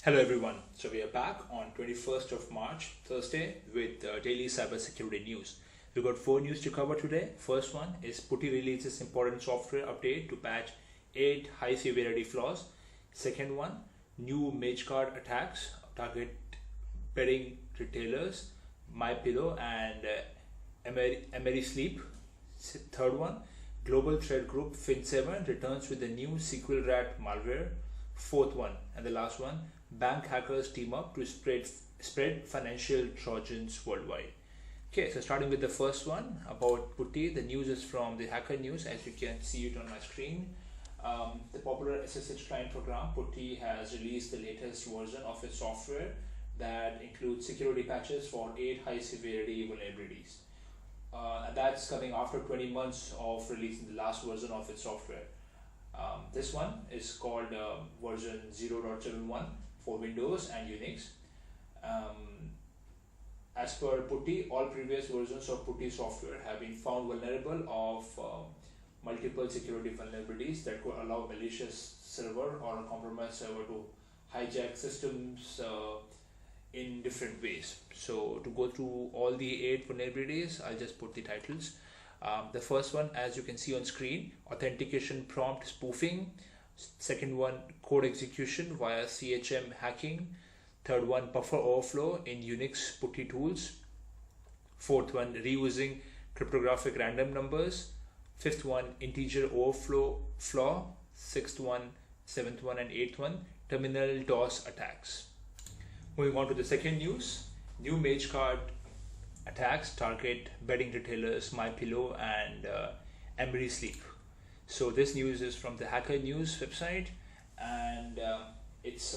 Hello everyone. So we are back on 21st of March, Thursday, with daily cybersecurity news. We've got 4 news to cover today. First one is PuTTY releases important software update to patch 8 high-severity flaws. Second one, new Magecart attacks target bedding retailers, MyPillow and Amerisleep. Third one, global threat group Fin7 returns with the new SQLRat malware. Fourth one, and the last one, bank hackers team up to spread financial Trojans worldwide. Okay, so starting with the first one about PuTTY, the news is from the Hacker News, as you can see it on my screen. The popular SSH client program PuTTY has released the latest version of its software that includes security patches for 8 high-severity vulnerabilities. And that's coming after 20 months of releasing the last version of its software. This one is called version 0.71 for Windows and Unix. As per PuTTY, all previous versions of PuTTY software have been found vulnerable of multiple security vulnerabilities that could allow malicious server or a compromised server to hijack systems in different ways. So to go through all the 8 vulnerabilities, I'll just put the titles. The first one, as you can see on screen, authentication prompt spoofing. Second one, code execution via CHM hacking. Third one, buffer overflow in Unix PuTTY tools. Fourth one, reusing cryptographic random numbers. Fifth one, integer overflow flaw. Sixth one, seventh one, and eighth one, terminal DOS attacks. Moving on to the second news, new Magecart attacks target bedding retailers MyPillow and Amerisleep. So this news is from the Hacker News website, and it's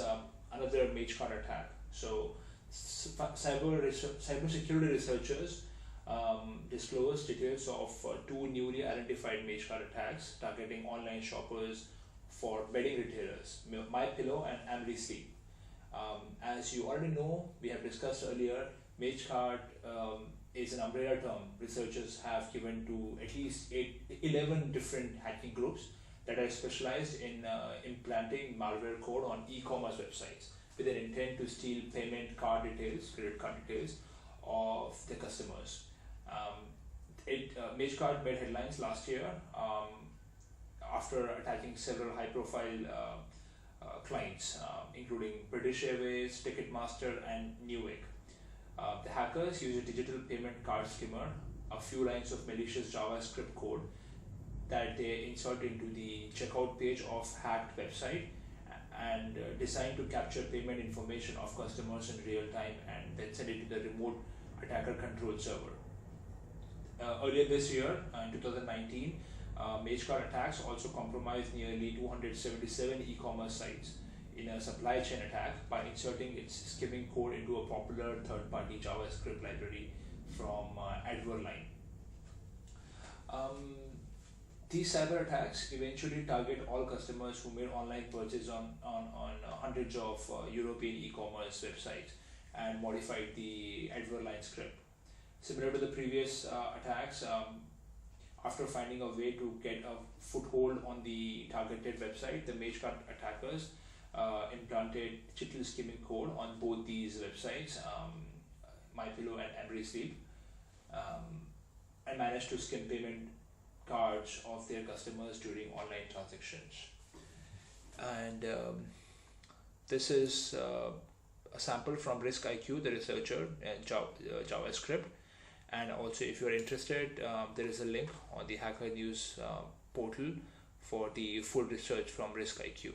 another Magecart attack. So cybersecurity researchers disclosed details of 2 newly identified Magecart attacks targeting online shoppers for bedding retailers, MyPillow and Amerisleep. As you already know, we have discussed earlier, Magecart is an umbrella term researchers have given to at least 11 different hacking groups that are specialized in implanting malware code on e-commerce websites with an intent to steal payment card details, credit card details of the customers. Magecart made headlines last year after attacking several high-profile clients, including British Airways, Ticketmaster, and Newegg. The hackers use a digital payment card skimmer, a few lines of malicious JavaScript code that they insert into the checkout page of hacked website and designed to capture payment information of customers in real time and then send it to the remote attacker control server. Earlier this year, in 2019, Magecart attacks also compromised nearly 277 e-commerce sites in a supply chain attack by inserting its skimming code into a popular third-party JavaScript library from Adverline. These cyber attacks eventually target all customers who made online purchases on hundreds of European e-commerce websites and modified the Adverline script. Similar to the previous attacks, after finding a way to get a foothold on the targeted website, the Magecart attackers implanted digital skimming code on both these websites, MyPillow and Amerisleep, and managed to skim payment cards of their customers during online transactions. And this is a sample from RiskIQ, the researcher, JavaScript. And also, if you are interested, there is a link on the Hacker News portal for the full research from RiskIQ.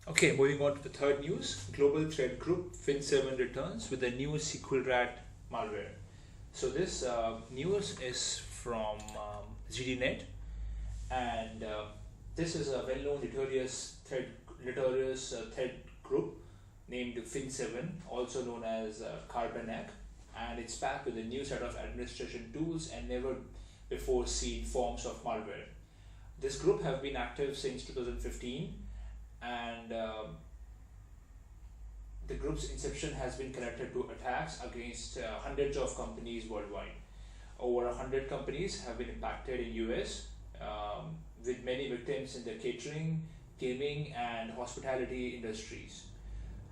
Okay, moving on to the third news, global threat group Fin7 returns with a new SQLRat malware. So this news is from ZDNet, and this is a well-known notorious threat group named Fin7, also known as Carbonac, and it's packed with a new set of administration tools and never before seen forms of malware. This group have been active since 2015, and the group's inception has been connected to attacks against hundreds of companies worldwide. Over 100 companies have been impacted in US, with many victims in the catering, gaming and hospitality industries.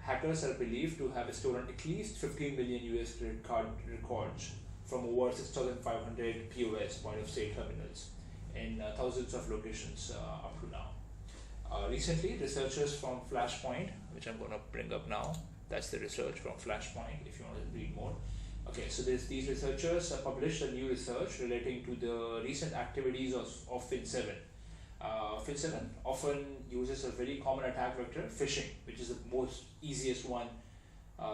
Hackers are believed to have stolen at least 15 million US credit card records from over 6,500 POS point of sale terminals in thousands of locations up to now. Recently, researchers from Flashpoint, which I'm going to bring up now, that's the research from Flashpoint if you want to read more. Okay, so these researchers published a new research relating to the recent activities of Fin7. Fin7 often uses a very common attack vector, phishing, which is the most easiest one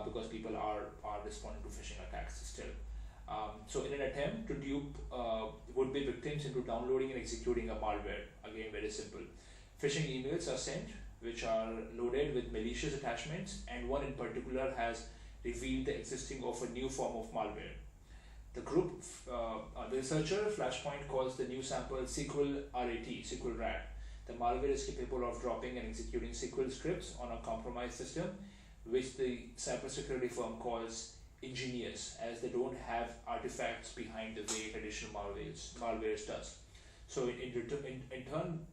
because people are responding to phishing attacks still. So in an attempt to dupe would-be victims into downloading and executing a malware, again very simple. Phishing emails are sent which are loaded with malicious attachments, and one in particular has revealed the existing of a new form of malware. The group, the researcher Flashpoint calls the new sample SQLRat. The malware is capable of dropping and executing SQL scripts on a compromised system, which the cybersecurity firm calls ingenious, as they don't have artifacts behind the way traditional malwares does. So in turn,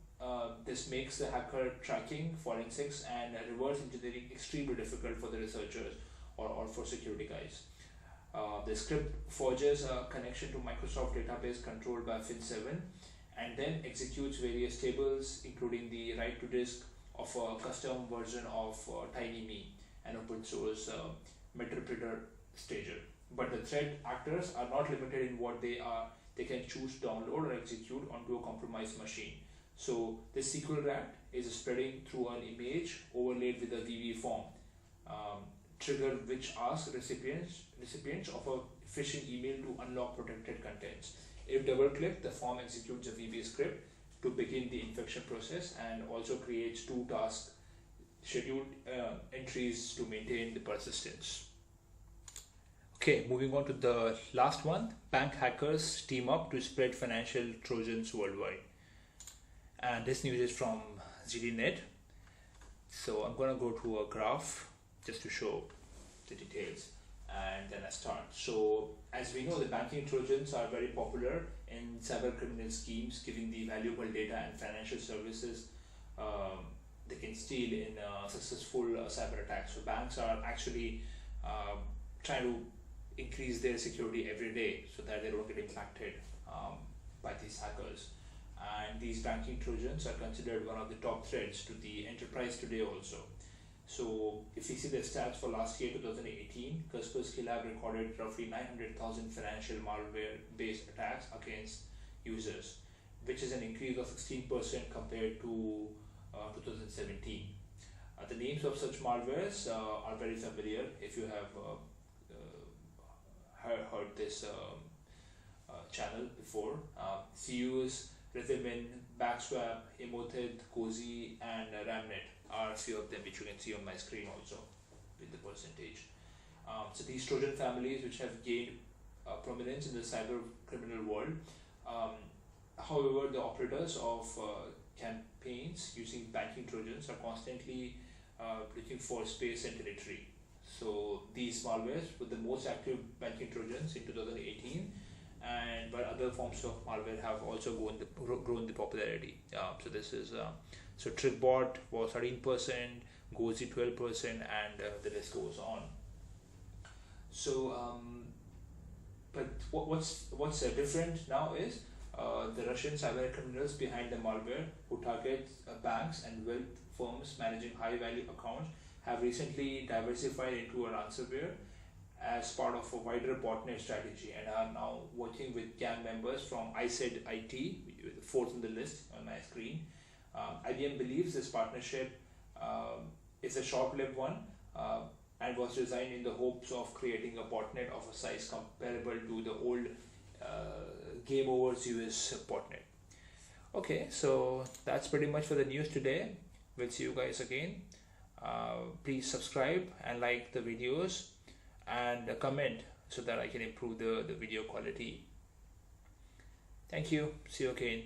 this makes the hacker tracking, forensics, and reverse engineering extremely difficult for the researchers or for security guys. The script forges a connection to Microsoft database controlled by Fin7 and then executes various tables, including the write to disk of a custom version of TinyMe, an open source meterpreter stager. But the threat actors are not limited in what they can choose to download or execute onto a compromised machine. So this SQLRat is spreading through an image overlaid with a VB form, trigger which asks recipients of a phishing email to unlock protected contents. If double-clicked, the form executes a VB script to begin the infection process and also creates 2 task scheduled entries to maintain the persistence. Okay, moving on to the last one. Bank hackers team up to spread financial Trojans worldwide. And this news is from ZDNet. So I'm going to go to a graph just to show the details, and then I start. So as we know, the banking Trojans are very popular in cyber criminal schemes, giving the valuable data and financial services they can steal in successful cyber attacks. So banks are actually trying to increase their security every day so that they don't get impacted by these hackers. And these banking Trojans are considered one of the top threats to the enterprise today also. So if you see the stats for last year, 2018, Kaspersky Lab recorded roughly 900,000 financial malware-based attacks against users, which is an increase of 16% compared to 2017. The names of such malwares are very familiar if you have heard this channel before. CUs, Rhythm, Backswap, Emoted, Cozy, and Ramnet are a few of them which you can see on my screen also with the percentage. So these Trojan families which have gained prominence in the cyber criminal world. However, the operators of campaigns using banking Trojans are constantly looking for space and territory. So these malwares were the most active banking Trojans in 2018, and while other forms of malware have also grown the popularity. So this is so TrickBot was 13%, Gozi 12%, and the list goes on. So but what's different now is the Russian cyber criminals behind the malware, who target banks and wealth firms managing high value accounts, have recently diversified into a ransomware as part of a wider botnet strategy, and are now working with gang members from IT, the fourth on the list on my screen. IBM believes this partnership is a short-lived one and was designed in the hopes of creating a botnet of a size comparable to the old Game Over's US botnet. Okay, so that's pretty much for the news today. We'll see you guys again. Please subscribe and like the videos and comment so that I can improve the video quality. Thank you. See you again.